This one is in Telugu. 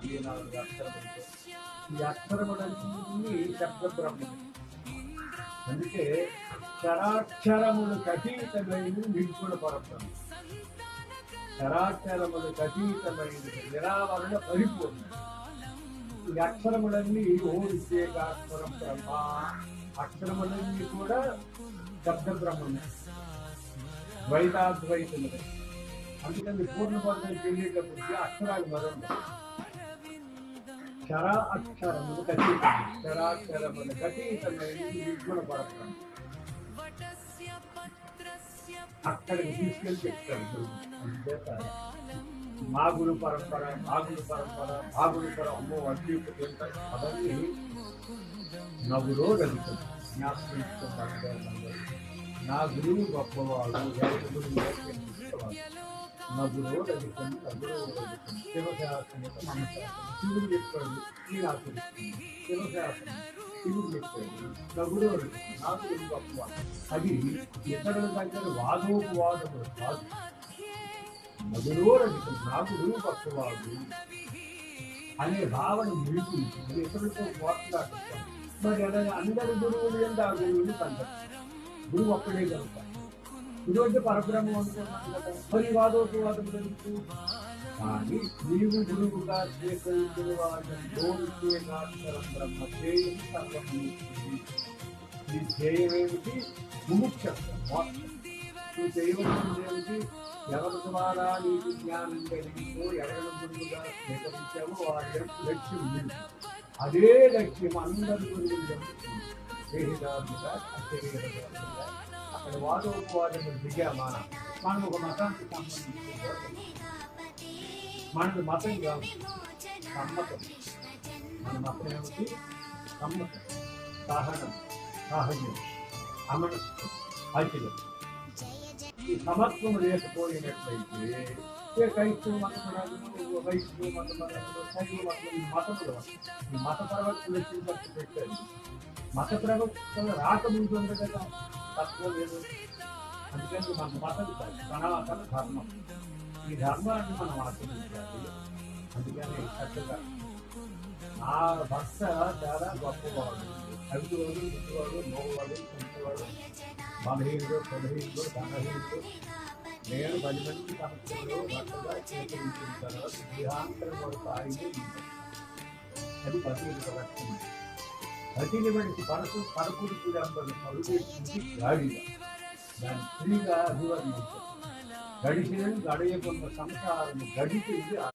14 అక్షరములతో. ఈ అక్షరములన్నీ శబ్ద బ్రహ్మము. అందుకే చరాక్షరములకు అతీతమైన నిర్గుణ పరబ్రహ్మ. చరాక్షరములకు అతీతమైన నిరావరణ పరిపూర్ణ. ఈ అక్షరములన్నీ ఓడిసేకాక్షరం బ్రహ్మ. అక్షరములన్నీ కూడా శబ్ద బ్రహ్మమే, ద్వైతాద్వైతములే. అందుకని పూర్ణపదం తెలియటప్పటికీ అక్షరాలు మరొక చరా అక్షరములకు అతీతమైన, చరాక్షరములకు అతీతమైన నిర్గుణ పరబ్రహ్మ. అక్కడికి తీసుకెళ్ళి చెప్తాడు. మా గురు పరంపర, మా గురు పరంపర, మా గురు అమ్మో అడ్డీపు అవన్నీ నవ్వులో రవితం జ్ఞాపకం. నా గురువు గొప్పవాడు, ఎవరి గురువు గొప్పవాడు. నవ్వులో రవితం, నవ్వులో రవితం. శివశాసనం శివుడు చెప్పాడు, నేను ఆచరిస్తుంది. శివశాసనం శివుడు చెప్పాడు, నవ్వులో రవితం. నా గురువు గొప్పవాడు. అది ఇతరుల దగ్గర వాదోపవాదములు కాదు. మధురోరహితం, నా గురువు గొప్పవాడు అనే భావన నిలిపించి ఇతరులతో పోట్లాడుతాం. మరి అలాగే అందరి గురువులు అంటే ఆ గురువుని సందర్శించారు. గురువు ఒక్కడే కలుగుతారు. గురువు అంటే పరబ్రహ్మం అనుకున్నాను కదా, మరి వాదోపవాదం జరుగుతూ. కానీ నీవు గురువుగా స్వీకరించిన వాడిని బ్రహ్మ ధ్యేయం సర్వము. ఈ ధ్యేయం ఏమిటి? ముముక్షత్వం, మోక్షం. నువ్వు చేయవలసింది ఏమిటి? ఎవరి ద్వారా నీకు జ్ఞానం కలిగిందో, ఎవరి గురువుగా స్వీకరించావో వారి లక్ష్యం లేదు. అదే లక్ష్యం అందరి గురువులు జరుగుతుంది. దేహిదారులుగా, అశరీరదారులుగా. అక్కడ వాదోపవాదములు దిగామా, మనం ఒక మతానికి సంబంధించిన మనకు మతం కాదు, సమ్మతం. మన మతం ఏమిటి? సమ్మతం, సహనం, సహజం, అమనస్సు, అఖిలం. ఈ సమత్వం లేకపోయినట్లయితే క్రైస్తవ మతపరాలు, వైష్ణవ మతపరాలు, శైవ మతం, ఈ మతములు ఈ మత ప్రవక్తలు వచ్చి పెట్టారు. మత ప్రవక్తలు రాకముందు ఉంది కదా తత్వం లేదు. అందుకని మన మతం కాదు, సనాతన ధర్మం. ఈ ధర్మాన్ని మనం ఆచరించాలి. అందుకని చక్కగా ఆ భక్త చాలా గొప్పవాడు. కవివాడు, ముట్టువాడు, మోగవాడు, కుంటువాడు, బలహీనుడు, బలహీనుడు, ధనహీనుడు. నేను 10 మంది సమస్యలు భర్తగా స్వీకరించిన తర్వాత దేహాంతరం వరకు ఆగితే అది పతిని లక్షణం. పతిని మనిషి పరపుడు కూడా పరుగెత్తి గాడిగా దాని స్త్రీగా అభివర్ణించారు. గడిచిన గడయకున్న సంసారం గడిచింది.